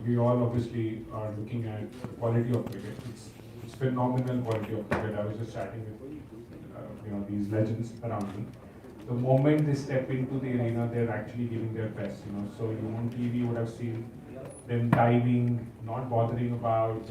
we all obviously are looking at the quality of cricket. It's phenomenal quality of cricket. I was just chatting with these legends around me. The moment they step into the arena, they're actually giving their best. So you on TV would have seen them diving, not bothering about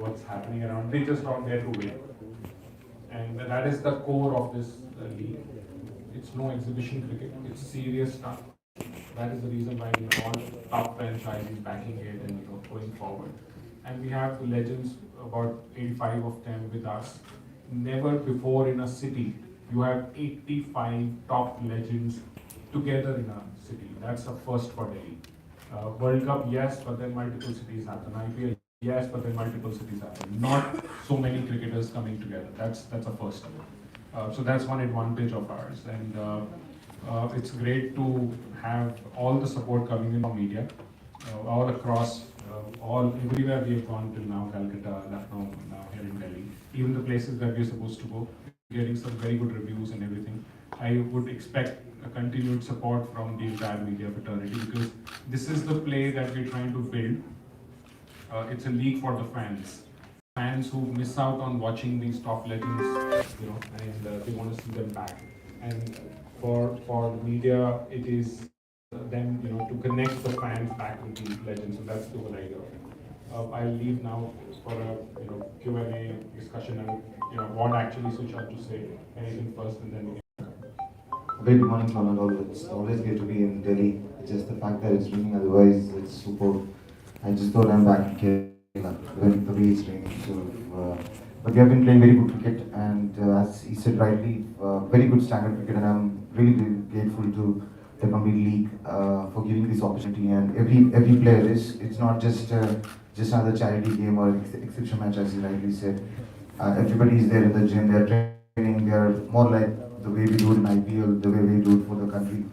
what's happening around. They just are there to win, and that is the core of this league. It's no exhibition cricket. It's serious stuff. That is the reason why we have all top franchises backing it and going forward. And we have the legends, about 85 of them with us. Never before in a city you have 85 top legends together in a city. That's a first for Delhi. World Cup, yes, but then multiple cities happen. IPL, yes, but then multiple cities happen. Not so many cricketers coming together. That's a first. So that's one advantage of ours, and it's great to have all the support coming in from media, all across, all everywhere we have gone till now, Calcutta, Lucknow, now here in Delhi, even the places that we're supposed to go, getting some very good reviews and everything. I would expect a continued support from the entire media fraternity, because this is the play that we're trying to build. It's a league for the fans who miss out on watching these top legends, and they want to see them back. And for media, it is them, to connect the fans back with these legends. So that's the whole idea of it. I'll leave now for a Q&A discussion, and what actually Sushant to say anything first, and then we can. Very good morning, Ronald. It's always great to be in Delhi. It's just the fact that it's raining, otherwise it's superb. I just thought I'm back in Kerala when the way it's raining. But we have been playing very good cricket, and as he said rightly, very good standard cricket, and I'm really, really grateful to the complete league for giving this opportunity. And every player is, it's not just another charity game or exhibition match, as he rightly said. Everybody is there in the gym, they're training, they're more like the way we do it in IPL, the way we do it for the country.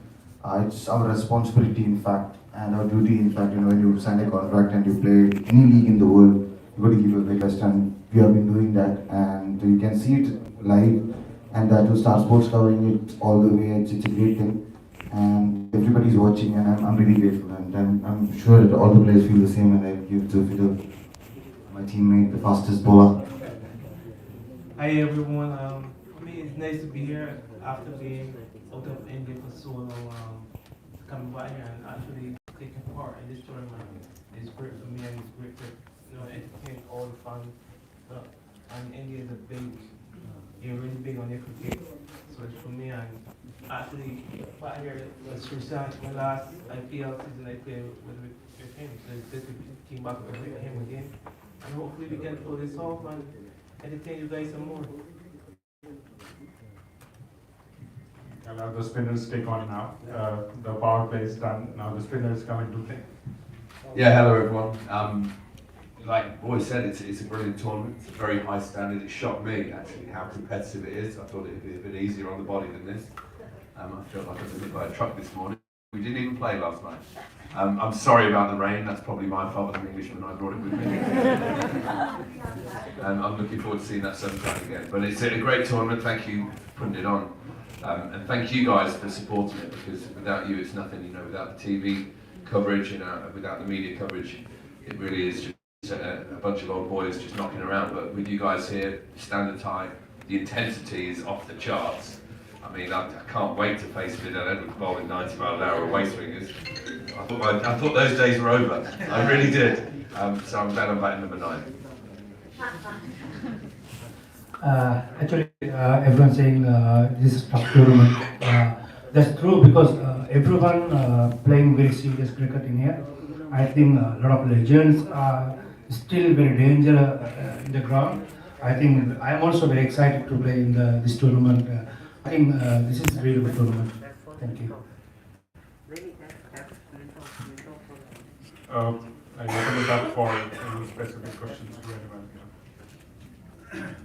It's our responsibility, in fact, and our duty, in fact. When you sign a contract and you play any league in the world, you got to give your very best, and we have been doing that, and you can see it live, and that to Star Sports covering it all the way. It's a great thing, and everybody's watching, and I'm really grateful, and I'm sure that all the players feel the same, and I give Zulfidar, my teammate, the fastest bowler. Hi everyone. For me, it's nice to be here after being out of India for so long. Coming back here and actually taking part in this tournament is great for me, and it's great to entertain all the fans. And India is a really big on their cricket, so it's for me. And actually, back here with Sreesanth, my last IPL season I played with him, so it's good to team back with him again, and hopefully we can pull this off and entertain you guys some more. I'll have the spinners take on now. The power play is done. Now the spinners come into play. Yeah, hello everyone. Like Boy said, it's a brilliant tournament. It's a very high standard. It shocked me actually how competitive it is. I thought it would be a bit easier on the body than this. I felt like I was hit by a truck this morning. We didn't even play last night. I'm sorry about the rain. That's probably my fault as an Englishman. I brought it with me. I'm looking forward to seeing that sunshine again. But it's a great tournament. Thank you for putting it on. And thank you guys for supporting it, because without you it's nothing, without the TV coverage, without the media coverage, it really is just a bunch of old boys just knocking around. But with you guys here, standard time, the intensity is off the charts. I mean, I can't wait to face Vidal Edwards bowling 90-mile-an-hour waist swingers. I thought those days were over. I really did. So I'm glad I'm back in number 9. Actually, everyone's saying this is tough tournament. That's true, because everyone playing very serious cricket in here. I think a lot of legends are still very dangerous in the ground. I think I'm also very excited to play in this tournament. I think this is a really good tournament. Thank you. I open it up for any specific questions to anyone here.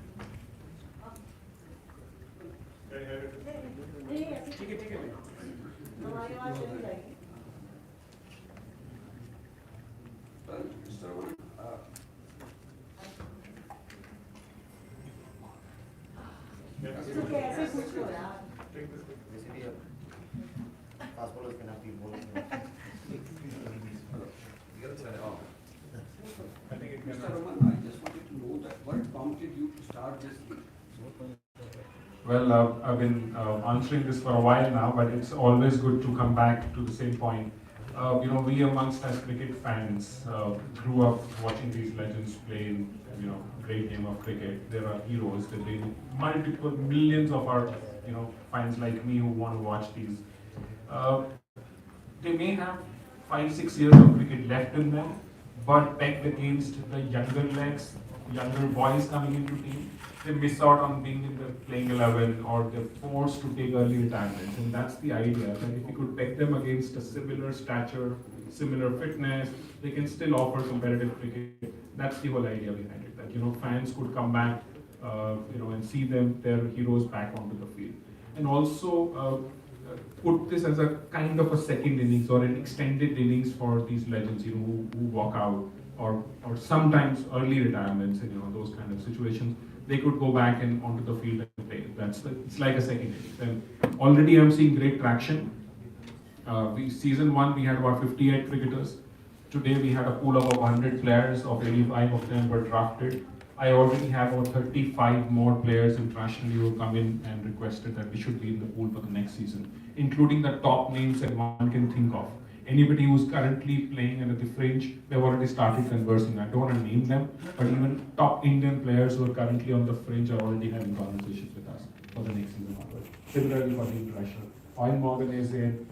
It's okay, I say कुछ हो यार. Basically, fast bowlers cannot be bowling. You gotta turn it off. I think it can. Mr. Raman, I just wanted to know that what prompted you to start this league? Well, I've been answering this for a while now, but it's always good to come back to the same point. We amongst as cricket fans grew up watching these legends play in, great game of cricket. There are heroes. There are multiple millions of our, fans like me who want to watch these. Uh, they may have 5, 6 years of cricket left in them, but pegged against the younger legs, younger boys coming into team, they miss out on being in the playing 11 or they're forced to take early retirements. And that's the idea, that if you could peg them against a similar stature, similar fitness, they can still offer competitive cricket. That's the whole idea behind it, that fans could come back, and see their heroes back onto the field. And also put this as a kind of a second innings or an extended innings for these legends, who walk out or sometimes early retirements and those kind of situations. They could go back and onto the field and play. It's like a second innings. And already I'm seeing great traction. Season 1 we had about 58 cricketers. Today we had a pool of 100 players, of 85 of them were drafted. I already have about 35 more players internationally who come in and requested that we should be in the pool for the next season, including the top names that one can think of. Anybody who's currently playing at the fringe, they've already started conversing. I don't want to name them, but even top Indian players who are currently on the fringe are already having conversations with us for the next season onwards. Similarly for the international. Owen Morgan is in,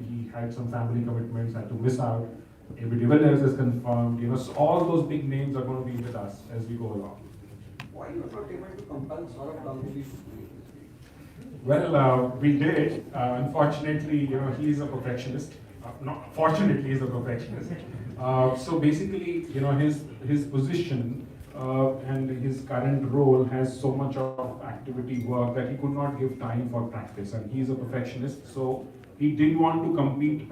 he had some family commitments, had to miss out. AB de Villiers is confirmed. So all those big names are going to be with us as we go along. Why you are not able to compel Saurabh Ganguly to play? Well, we did. Unfortunately, he's a perfectionist. Not fortunately, he's a perfectionist. So basically, his position and his current role has so much of activity work that he could not give time for practice. And he's a perfectionist, so he didn't want to compete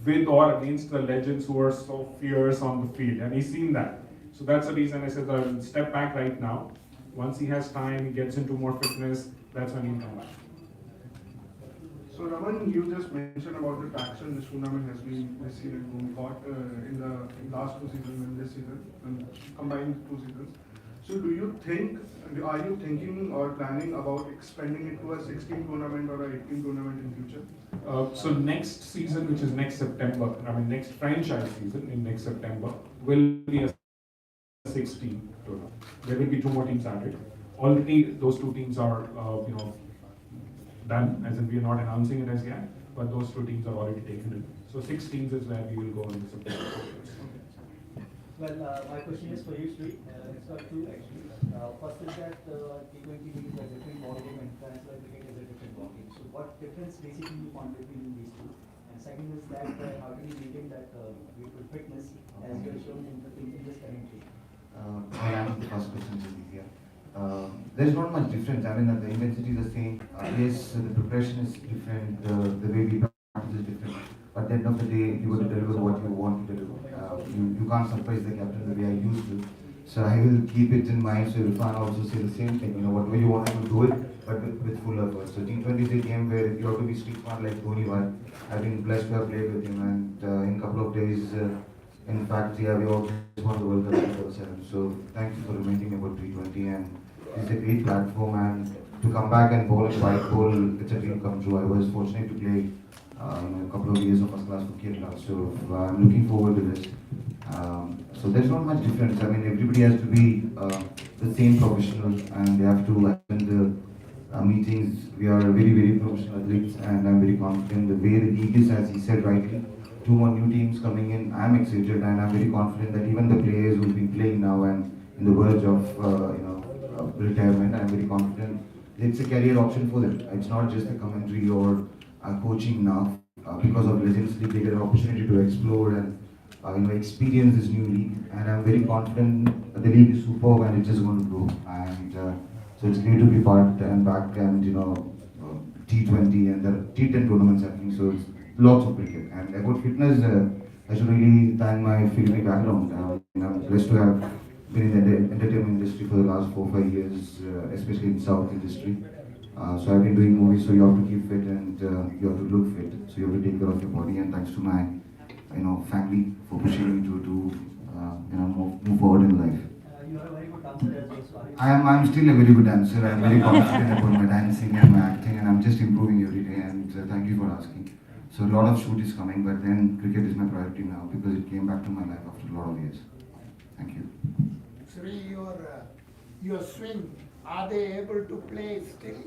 with or against the legends who are so fierce on the field, and he's seen that. So that's the reason I said I'll step back right now. Once he has time, he gets into more fitness, that's when he'll come back. So Raman, you just mentioned about the traction this tournament has been received and got in the last 2 seasons and this season, and combined 2 seasons. So are you thinking or planning about expanding it to a 16 tournament or a 18 tournament in future? So next season, which is next September, next franchise season in next September, will be a 16 tournament. There will be 2 more teams added. Already those 2 teams are, done, as in we are not announcing it as yet, but those 2 teams are already taken in. So 6 teams is where we will go in September. Well, my question is for you, Sri. It's got 2 actually. First is that T20 league is a different ballgame and transfer cricket is a different ballgame. So what difference basically you find between these 2? And second is that how can you maintain that beautiful fitness as you are shown in this current league? I'll answer the first question, which is easier. There's not much difference. The intensity is the same. Yes, the preparation is different, the way we practice is different. But at the end of the day, you got to deliver what you want to deliver. You can't surprise the captain the way I used to. So I will keep it in mind. So Irfan also say the same thing. Whatever you want to do it, but with full effort. So T20 is a game where you have to be street smart like Dhoni was. I've been blessed to have played with him, and in a couple of days, in fact, we always won the World Cup in 2007. So thank you for reminding me about T20, and it's a great platform. And to come back and bowl a white ball, it's a dream come true. I was fortunate to play a couple of years of first class cricket now, so I'm looking forward to this. So there's not much difference. Everybody has to be the same professional, and they have to attend the meetings. We are very, very professional athletes, and I'm very confident the way the league is, as he said rightly. 2 more new teams coming in. I'm excited, and I'm very confident that even the players who've been playing now and in the verge of retirement, I'm very confident it's a career option for them. It's not just a commentary or coaching now. Because of Legends League, they get an opportunity to explore and experience this new league. And I'm very confident the league is superb and it's just going to grow. And so it's great to be part and back and T20 and the T10 tournaments happening. So it's lots of cricket. And about fitness, I should really thank my filmy background. I'm blessed to have been in the entertainment industry for the last 4-5 years, especially in South industry. So I've been doing movies, so you have to keep fit and you have to look fit. So you have to take care of your body. And thanks to my, family for pushing me to do I'm still a very good dancer. I'm very confident about my dancing and my acting, and I'm just improving every day. And thank you for asking. So a lot of shoot is coming, but then cricket is my priority now because it came back to my life after a lot of years. Thank you. Sri, your swing, are they able to play still?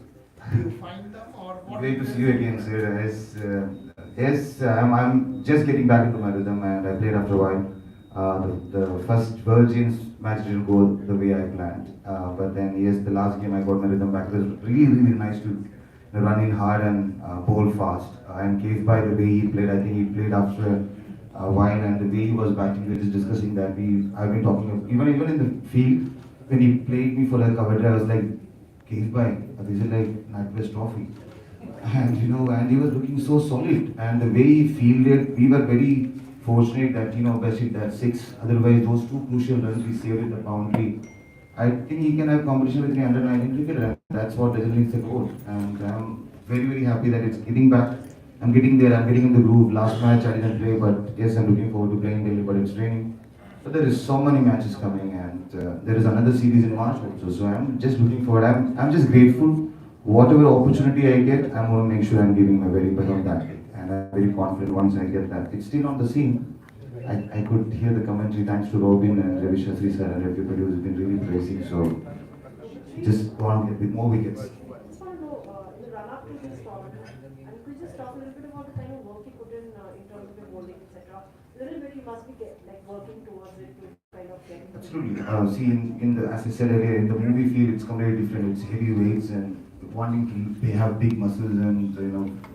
Do you find them or what? Great to see you again, sir. Yes, I'm just getting back into my rhythm, and I played after a while. The first Virgins match didn't go the way I planned, but then yes, the last game I got my rhythm back. It was really nice to run in hard and bowl fast. And Cave, by the way he played, I think he played after a while, and the way he was batting, we were just discussing that. I've been talking even in the field when he played me for a cover, I was like, Cave by, this is like NatWest Trophy. And and he was looking so solid. And the way he fielded, we were very fortunate that best hit that six. Otherwise, those two crucial runs we saved at the boundary. I think he can have competition with me under 19 cricketer, and that's what deserves the goal. And I'm very happy that it's getting back. I'm getting there. I'm getting in the groove. Last match I didn't play, but yes, I'm looking forward to playing daily. But it's raining. But there is so many matches coming, and there is another series in March also. So I'm just looking forward. I'm just grateful. Whatever opportunity I get, I'm going to make sure I'm giving my very best on that. And I'm very confident once I get that. It's still on the scene. I could hear the commentary thanks to Robin and Ravi Shastri sir and everybody who's been really praising. So just want to get with more wickets. I just want to know, in the run-up to this tournament, and could you just talk a little bit about the kind of work you put in terms of your bowling, etc. A little bit you must be working towards it to kind of get into Absolutely. See, as I said earlier, in the movie field, it's completely different. It's heavy weights and wanting to have big muscles and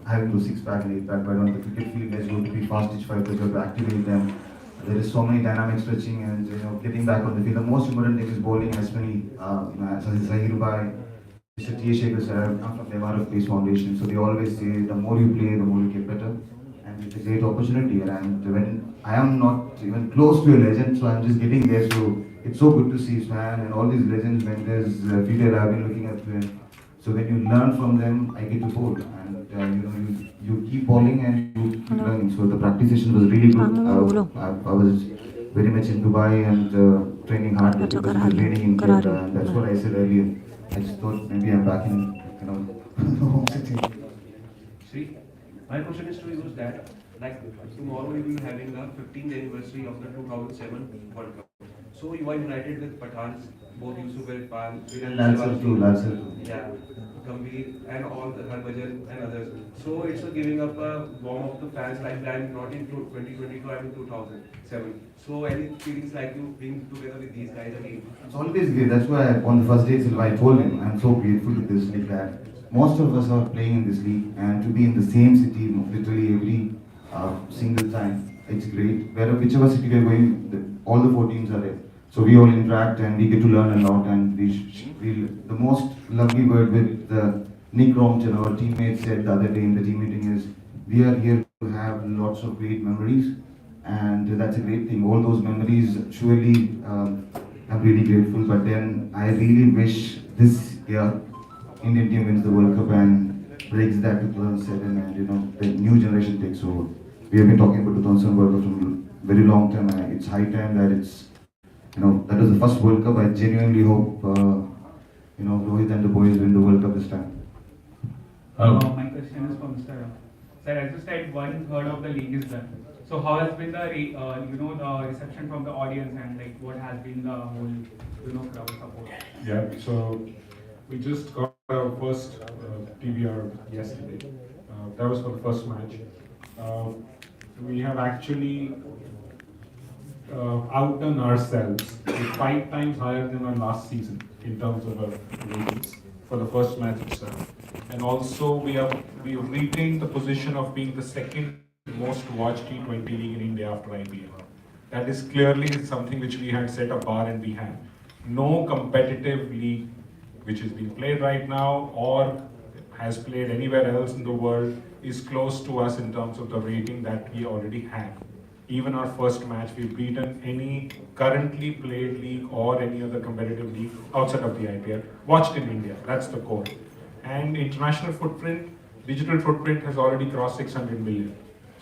having those six pack and eight pack. But on the cricket field, there's going to be fast pitch fighters. You have to activate them. There is so many dynamic stretching and getting back on the field. The most important thing is bowling as many Zahir Bhai, Mr. T. Shekhar sir. I'm from the MRF Peace Foundation, so they always say the more you play, the more you get better. And it's a great opportunity. And when I am not even close to a legend, so I'm just getting there. So it's so good to see Swann and all these legends. When there's Fidel, I've been looking at them. So when you learn from them, I get to bowl, and you keep bowling and you keep learning. So the practice session was really good. I was very much in Dubai and training hard because it was raining in Kerala, and that's what I said earlier. I just thought maybe I'm back in the home city. See, my question is to you is that, like tomorrow we will be having the 15th anniversary of the 2007 World Cup. So you are united with Pathans, both Yusuf Irfan, yeah, Gambhir and all the Harbhajan and others. So it's giving up a warm of the fans like I'm not in 2022, I'm in 2007. So any feelings like you being together with these guys again? It's always great. That's why on the first day itself I told him I'm so grateful to this league that most of us are playing in this league, and to be in the same city literally every single time, it's great. Whichever city we're going, all the 4 teams are there. So we all interact and we get to learn a lot, and the most lovely word with Nick Rompton, our teammate, said the other day in the team meeting is, we are here to have lots of great memories, and that's a great thing. All those memories, surely I'm really grateful, but then I really wish this year Indian team wins the World Cup and breaks that 2007, and the new generation takes over. We have been talking about 2007 World Cup from a very long time, and it's high time that that was the first World Cup. I genuinely hope Rohit and the boys win the World Cup this time. My question is for Mr. Ram. Sir, as you said, 1/3 of the league is done. So how has been the the reception from the audience, and what has been the whole crowd support? Yeah, so we just got our first PBR yesterday. That was for the first match. We have actually outdone ourselves 5 times higher than our last season in terms of our ratings for the first match itself. And also we have retained the position of being the second most watched T20 league in India after IPL. That is clearly something which we had set a bar, and we have. No competitive league which is being played right now or has played anywhere else in the world is close to us in terms of the rating that we already have. Even our first match, we've beaten any currently played league or any other competitive league outside of the IPL, watched in India. That's the core. And international footprint, digital footprint has already crossed 600 million.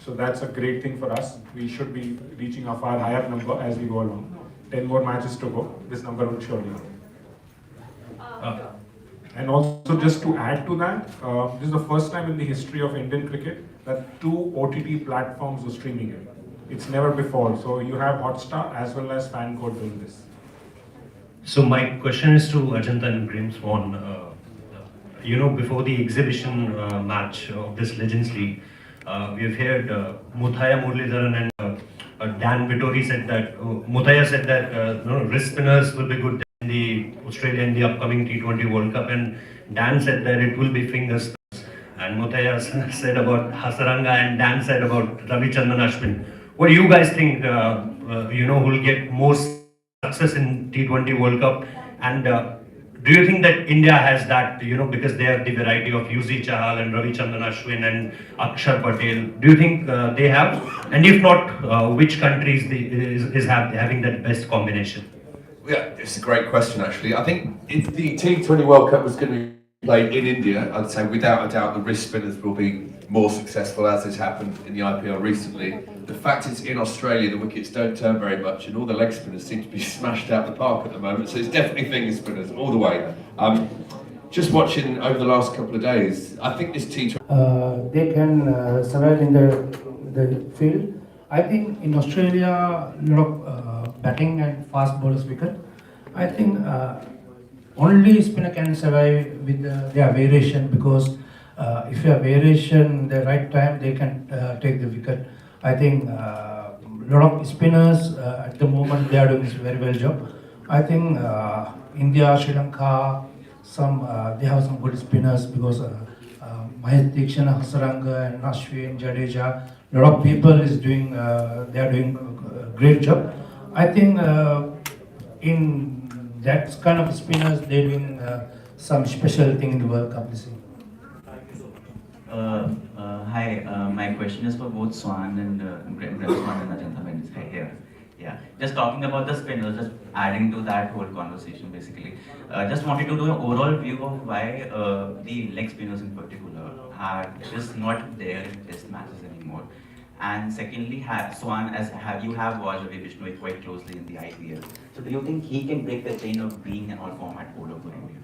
So that's a great thing for us. We should be reaching a far higher number as we go along. 10 more matches to go. This number will surely grow. And also, just to add to that, this is the first time in the history of Indian cricket that two OTT platforms are streaming it. It's never before. So you have Hotstar as well as FanCode doing this. So my question is to Ajantha and Graeme Swann. Before the exhibition match of this Legends League, we've heard Muthaiya Muralidharan and Dan Vittori said that Muthaiya said that wrist spinners will be good in the Australia in the upcoming T20 World Cup, and Dan said that it will be fingers. And Muthaiya said about Hasaranga, and Dan said about Ravichandran Ashwin. What do you guys think? Who will get more success in T20 World Cup? And do you think that India has that? Because they have the variety of Yuzi Chahal and Ravichandran Ashwin and Akshar Patel. Do you think they have? And if not, which countries is having that best combination? Yeah, it's a great question actually. I think if the T20 World Cup was going to be played in India, I'd say without a doubt the wrist spinners will be more successful, as has happened in the IPL recently. The fact is, in Australia, the wickets don't turn very much, and all the leg spinners seem to be smashed out the park at the moment. So it's definitely finger spinners all the way. Just watching over the last couple of days, I think this T20. They can survive in the field. I think in Australia, a lot of batting and fast bowlers wicket. I think only spinner can survive with their variation, because if you have variation the right time, they can take the wicket. I think a lot of spinners at the moment they are doing very well job. I think India, Sri Lanka, they have some good spinners, because Mahesh Deekshana, Hasaranga, and Ashwin, Jadeja, a lot of people is doing they are doing a great job. I think in that kind of spinners, they're doing some special thing in the World Cup this year. Hi, my question is for both Swann and Graeme Swann and Ajantha Mendis here. Yeah, just talking about the spinners, just adding to that whole conversation basically. Just wanted to do an overall view of why the leg spinners in particular are just not there in test matches anymore. And secondly, Swann, you have watched Ravi Bishnoi quite closely in the IPL. So do you think he can break the chain of being an all-format bowler for India?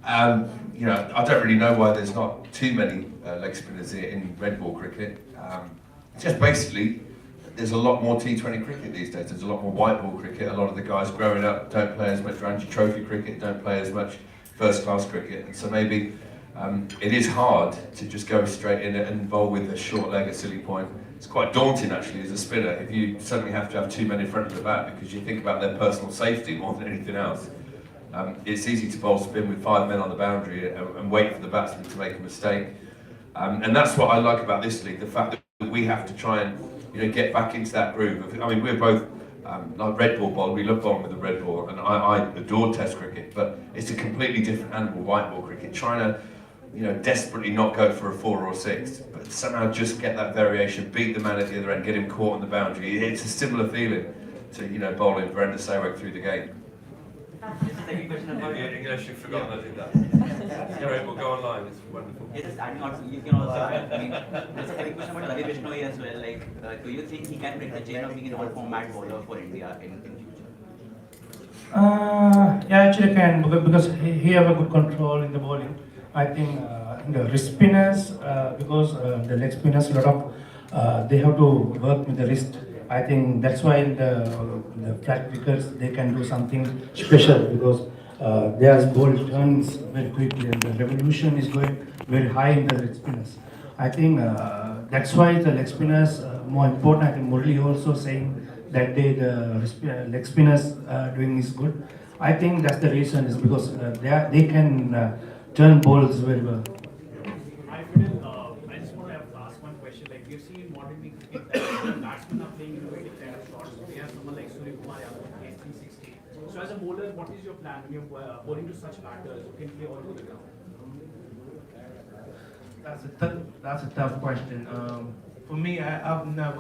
I don't really know why there's not too many leg spinners in red ball cricket. Just basically, there's a lot more T20 cricket these days. There's a lot more white ball cricket. A lot of the guys growing up don't play as much Ranji Trophy cricket, don't play as much first class cricket. And so maybe it is hard to just go straight in and bowl with a short leg at silly point. It's quite daunting actually as a spinner if you suddenly have to have two men in front of the bat, because you think about their personal safety more than anything else. It's easy to bowl spin with 5 men on the boundary and wait for the batsman to make a mistake. And that's what I like about this league, the fact that we have to try and get back into that groove. I mean, we're both like red ball bowlers, we love bowling with the red ball, and I adore test cricket, but it's a completely different animal, white ball cricket. Trying to desperately not go for a 4 or a 6, but somehow just get that variation, beat the man at the other end, get him caught on the boundary. It's a similar feeling to bowling Brenda Saywick through the game. Just a second question about English, you've forgotten I did that. You're able to go online, it's wonderful. Yeah, just adding on, you can also, there's a second question about Ravi Bishnoi as well. Like, do you think he can break the chain of being an all-format bowler for India in future? Yeah, actually can, because he have a good control in the bowling. I think in the wrist spinners, because the leg spinners, a lot of they have to work with the wrist. I think that's why in the flat wickets they can do something special, because their ball turns very quickly and the revolution is going very high in the leg spinners. I think that's why the leg spinners more important. I think Murali also saying that the leg spinners doing is good. I think that's the reason, is because they can turn balls very well. I just want to ask one question. Like we've seen in modern day cricket that the batsmen are playing innovative kind of shots. We have someone like Suryakumar Yadav, 360. So as a bowler, what is your plan when you're bowling to such batters who can play all over the ground? That's a tough question. For me, I've never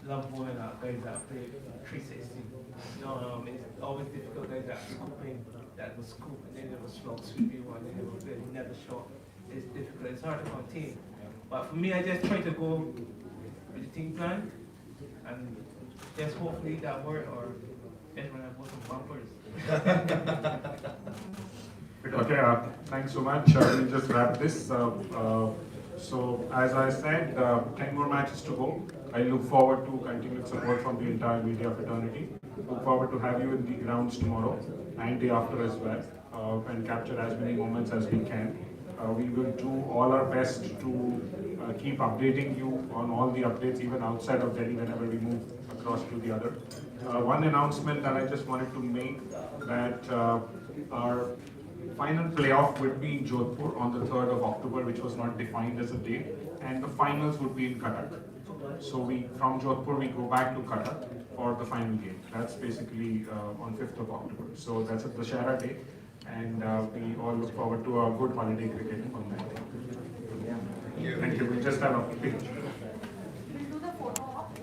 love bowling guys that play 360. It's always difficult guys that scooping, that will scoop and then they will slow sweeping one, and they will play never short. It's difficult. It's hard to contain. But for me, I just try to go with the team plan and just hopefully that work, or just when I go some bumpers. Okay, thanks so much. We'll just wrap this. So, as I said, 10 more matches to go. I look forward to continued support from the entire media fraternity. Look forward to have you in the grounds tomorrow and day after as well, and capture as many moments as we can. We will do all our best to keep updating you on all the updates, even outside of Delhi, whenever we move across to the other. One announcement that I just wanted to make, that our final playoff would be in Jodhpur on the 3rd of October, which was not defined as a date, and the finals would be in Cuttack. So from Jodhpur we go back to Cuttack for the final game. That's basically on 5th of October. So that's at the Shara Day, and we all look forward to a good holiday cricket on that day. Thank you. We just have a picture. We'll do the photo op.